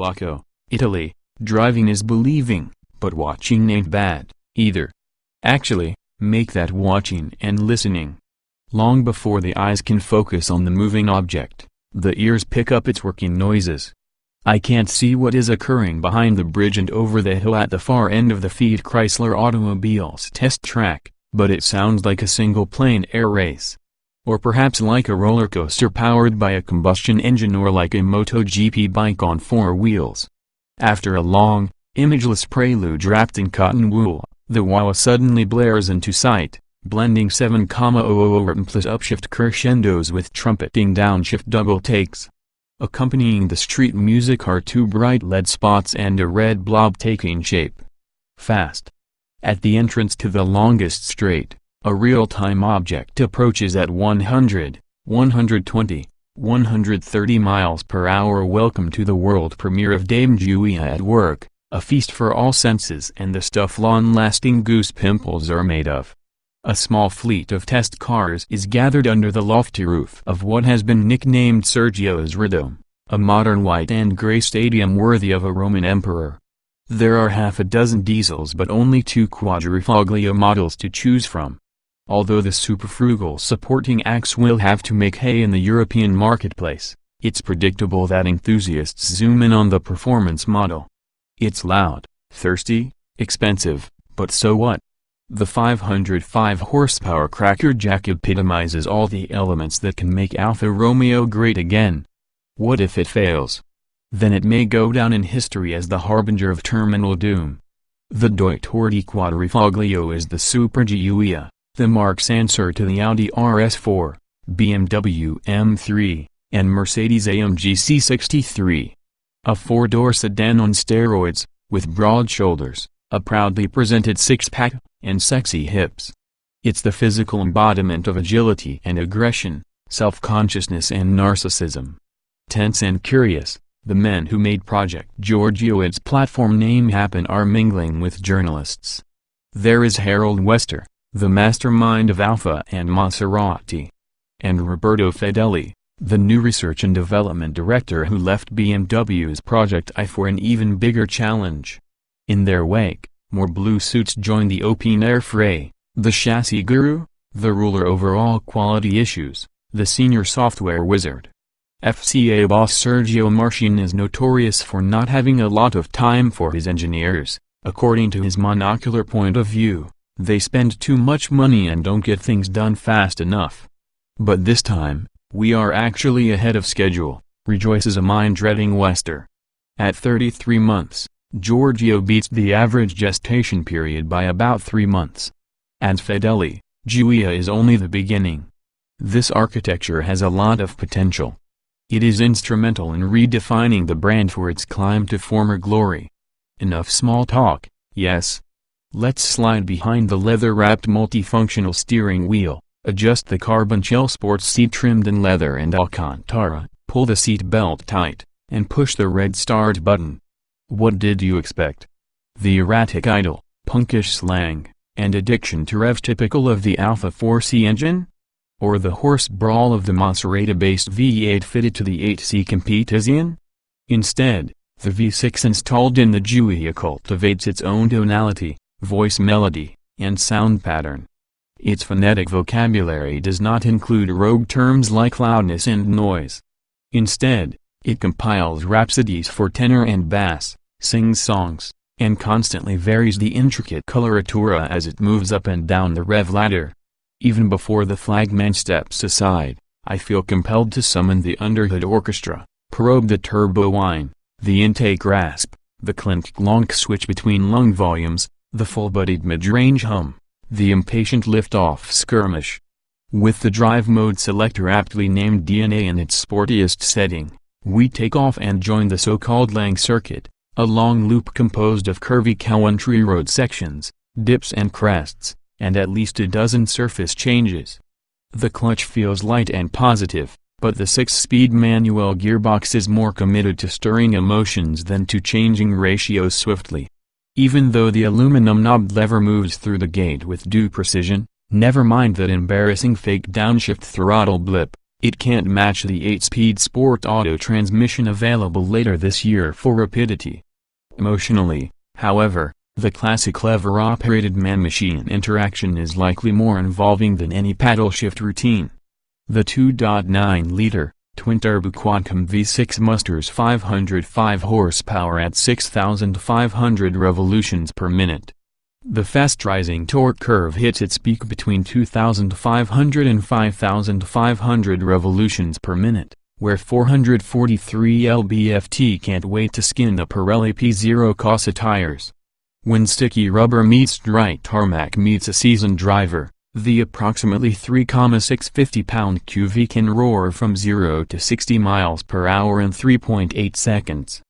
Rocco, Italy. Driving is believing, but watching ain't bad, either. Actually, make that watching and listening. Long before the eyes can focus on the moving object, the ears pick up its working noises. I can't see what is occurring behind the bridge and over the hill at the far end of the Fiat Chrysler Automobiles test track, but it sounds like a single-plane air race. Or perhaps like a roller coaster powered by a combustion engine, or like a MotoGP bike on four wheels. After a long, imageless prelude wrapped in cotton wool, the wah suddenly blares into sight, blending 7,000 rhythm plus upshift crescendos with trumpeting downshift double takes. Accompanying the street music are two bright LED spots and a red blob taking shape. Fast. At the entrance to the longest straight, a real-time object approaches at 100, 120, 130 miles per hour. Welcome to the world premiere of Dame Giulia at work, a feast for all senses and the stuff long-lasting goose pimples are made of. A small fleet of test cars is gathered under the lofty roof of what has been nicknamed Sergio's Ridome, a modern white and gray stadium worthy of a Roman emperor. There are half a dozen diesels but only 2 Quadrifoglio models to choose from. Although the super-frugal supporting acts will have to make hay in the European marketplace, it's predictable that enthusiasts zoom in on the performance model. It's loud, thirsty, expensive, but so what? The 505 horsepower crackerjack epitomizes all the elements that can make Alfa Romeo great again. What if it fails? Then it may go down in history as the harbinger of terminal doom. The Deutordi Quadrifoglio is the Super Giulia, the Mark's answer to the Audi RS4, BMW M3, and Mercedes-AMG C63. A four-door sedan on steroids, with broad shoulders, a proudly presented six-pack, and sexy hips. It's the physical embodiment of agility and aggression, self-consciousness and narcissism. Tense and curious, the men who made Project Giorgio its platform name happen are mingling with journalists. There is Harold Wester, the mastermind of Alfa and Maserati. And Roberto Fedeli, the new research and development director who left BMW's Project I for an even bigger challenge. In their wake, more blue suits join the open air fray, the chassis guru, the ruler over all quality issues, the senior software wizard. FCA boss Sergio Marchionne is notorious for not having a lot of time for his engineers. According to his monocular point of view, they spend too much money and don't get things done fast enough. But this time, we are actually ahead of schedule, rejoices a mind-dreading Wester. At 33 months, Giorgio beats the average gestation period by about 3 months. And Fedeli, Giulia is only the beginning. This architecture has a lot of potential. It is instrumental in redefining the brand for its climb to former glory. Enough small talk, yes. Let's slide behind the leather-wrapped multifunctional steering wheel, adjust the carbon shell sports seat trimmed in leather and Alcantara, pull the seat belt tight, and push the red start button. What did you expect? The erratic idle, punkish slang, and addiction to rev typical of the Alfa 4C engine? Or the horse brawl of the Maserati-based V8 fitted to the 8C Competizione? Instead, the V6 installed in the Giulia cultivates its own tonality, voice melody, and sound pattern. Its phonetic vocabulary does not include rogue terms like loudness and noise. Instead, it compiles rhapsodies for tenor and bass, sings songs, and constantly varies the intricate coloratura as it moves up and down the rev ladder. Even before the flagman steps aside, I feel compelled to summon the underhood orchestra, probe the turbo whine, the intake rasp, the clink-clonk switch between lung volumes, the full-bodied mid-range hum, the impatient lift-off skirmish. With the drive mode selector aptly named DNA in its sportiest setting, we take off and join the so-called Lang circuit, a long loop composed of curvy country road sections, dips and crests, and at least a dozen surface changes. The clutch feels light and positive, but the 6-speed manual gearbox is more committed to stirring emotions than to changing ratios swiftly. Even though the aluminum knobbed lever moves through the gate with due precision, never mind that embarrassing fake downshift throttle blip, It can't match the 8-speed sport auto transmission available later this year for rapidity. Emotionally, however, the classic lever-operated man-machine interaction is likely more involving than any paddle shift routine. The 2.9-liter, twin-turbo quad-cam V6 musters 505 horsepower at 6,500 revolutions per minute. The fast-rising torque curve hits its peak between 2,500 and 5,500 revolutions per minute, where 443 lb-ft can't wait to skin the Pirelli P0 Corsa tires. When sticky rubber meets dry tarmac meets a seasoned driver, the approximately 3,650-pound QV can roar from 0 to 60 miles per hour in 3.8 seconds.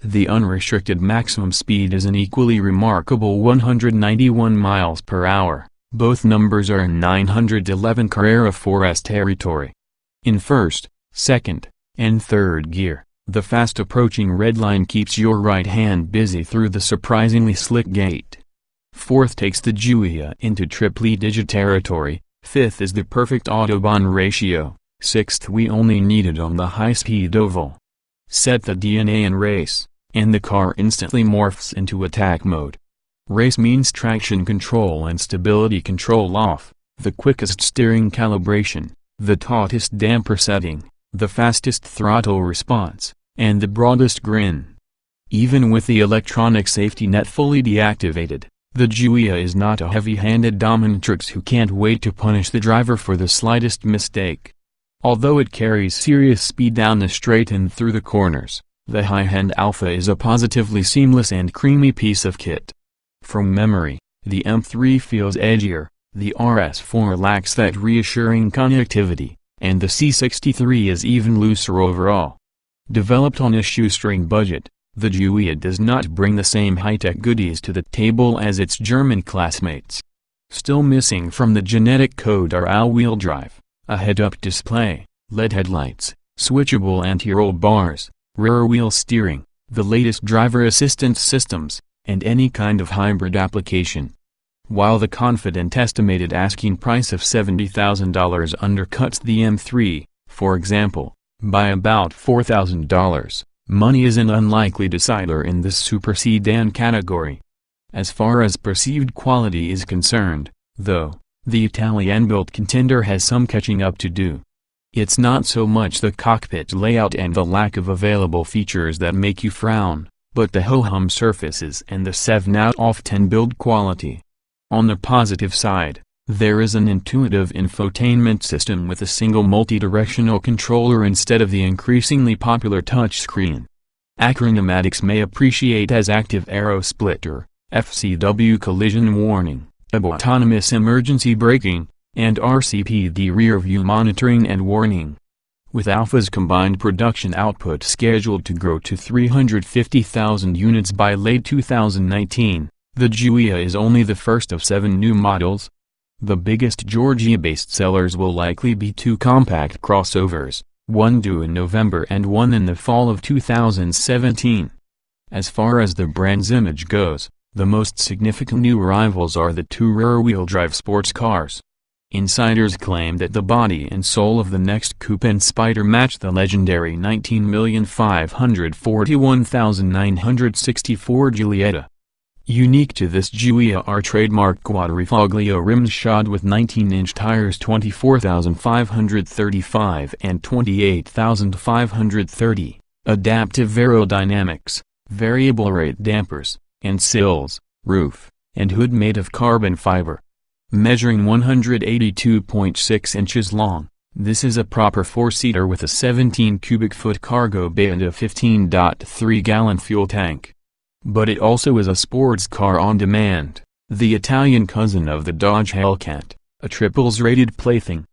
The unrestricted maximum speed is an equally remarkable 191 miles per hour. Both numbers are in 911 Carrera 4S territory. In first, second, and third gear, the fast-approaching redline keeps your right hand busy through the surprisingly slick gate. Fourth takes the Giulia into triple-digit territory, fifth is the perfect autobahn ratio, sixth we only need it on the high-speed oval. Set the DNA in race, and the car instantly morphs into attack mode. Race means traction control and stability control off, the quickest steering calibration, the tautest damper setting, the fastest throttle response, and the broadest grin. Even with the electronic safety net fully deactivated, the Giulia is not a heavy-handed dominatrix who can't wait to punish the driver for the slightest mistake. Although it carries serious speed down the straight and through the corners, the high-end Alfa is a positively seamless and creamy piece of kit. From memory, the M3 feels edgier, the RS4 lacks that reassuring connectivity, and the C63 is even looser overall. Developed on a shoestring budget, the Giulia does not bring the same high-tech goodies to the table as its German classmates. Still missing from the genetic code are all-wheel drive, a head-up display, LED headlights, switchable anti-roll bars, rear-wheel steering, the latest driver assistance systems, and any kind of hybrid application. While the confident estimated asking price of $70,000 undercuts the M3, for example, by about $4,000, money is an unlikely decider in this super sedan category. As far as perceived quality is concerned, though, the Italian-built contender has some catching up to do. It's not so much the cockpit layout and the lack of available features that make you frown, but the ho-hum surfaces and the 7 out of 10 build quality. On the positive side, there is an intuitive infotainment system with a single multi-directional controller instead of the increasingly popular touchscreen. Acronomatics may appreciate as active arrow splitter, FCW collision warning, autonomous emergency braking, and RCPD rear-view monitoring and warning. With Alfa's combined production output scheduled to grow to 350,000 units by late 2019, the Giulia is only the first of 7 new models. The biggest Georgia-based sellers will likely be 2 compact crossovers, one due in November and one in the fall of 2017. As far as the brand's image goes, the most significant new arrivals are the 2 rear-wheel drive sports cars. Insiders claim that the body and soul of the next coupe and Spider match the legendary 19,541,964 Giulietta. Unique to this Giulia are trademark Quadrifoglio rims shod with 19-inch tires 24,535 and 28,530, adaptive aerodynamics, variable rate dampers, and sills, roof, and hood made of carbon fiber. Measuring 182.6 inches long, this is a proper 4-seater with a 17 cubic foot cargo bay and a 15.3-gallon fuel tank. But it also is a sports car on demand, the Italian cousin of the Dodge Hellcat, a triples-rated plaything.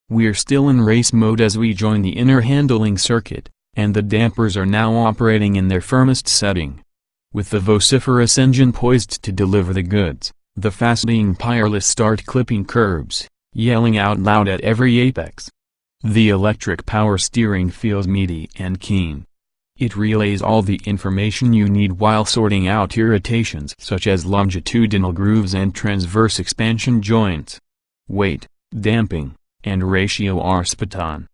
We're still in race mode as we join the inner handling circuit, and the dampers are now operating in their firmest setting. With the vociferous engine poised to deliver the goods, the fast-being tireless start clipping curbs, yelling out loud at every apex. The electric power steering feels meaty and keen. It relays all the information you need while sorting out irritations such as longitudinal grooves and transverse expansion joints. Weight, damping, and ratio are spot on.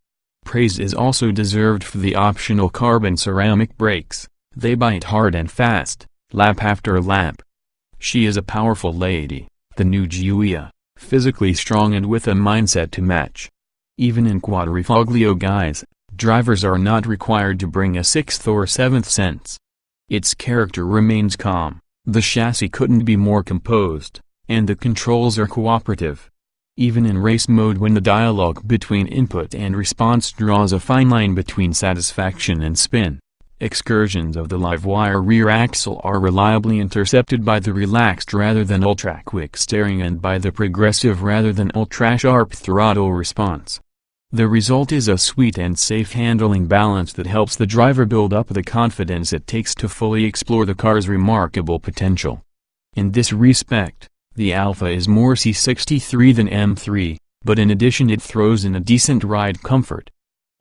Praise is also deserved for the optional carbon ceramic brakes. They bite hard and fast, lap after lap. She is a powerful lady, the new Giulia, physically strong and with a mindset to match. Even in Quadrifoglio guise, drivers are not required to bring a sixth or seventh sense. Its character remains calm, the chassis couldn't be more composed, and the controls are cooperative. Even in race mode, when the dialogue between input and response draws a fine line between satisfaction and spin, excursions of the live-wire rear axle are reliably intercepted by the relaxed rather than ultra-quick steering and by the progressive rather than ultra-sharp throttle response. The result is a sweet and safe handling balance that helps the driver build up the confidence it takes to fully explore the car's remarkable potential. In this respect, the Alfa is more C63 than M3, but in addition it throws in a decent ride comfort.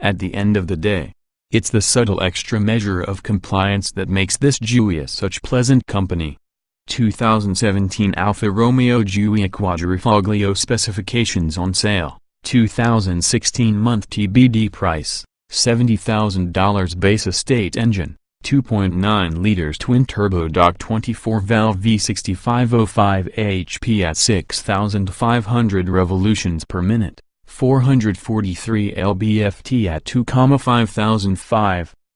At the end of the day, it's the subtle extra measure of compliance that makes this Giulia such pleasant company. 2017 Alfa Romeo Giulia Quadrifoglio specifications on sale. 2016 month TBD price, $70,000 base estate engine, 2.9 liters twin-turbo Doc 24-valve V6505 HP at 6,500 revolutions per minute, 443 lb-ft at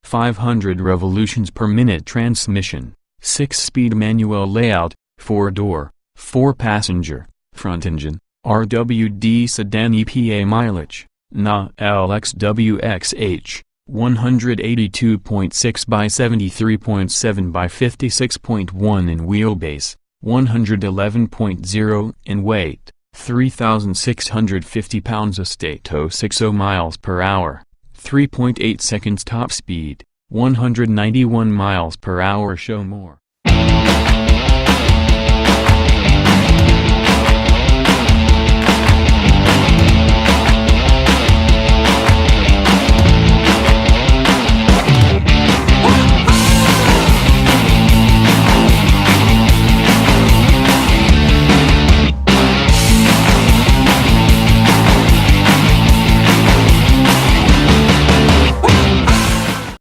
500 revolutions per minute transmission, 6-speed manual layout, 4-door, 4-passenger, front engine, RWD sedan EPA mileage, NA LXWXH. 182.6 by 73.7 by 56.1 in wheelbase, 111.0 in weight, 3,650 pounds estate 060 miles per hour, 3.8 seconds top speed, 191 miles per hour. Show more.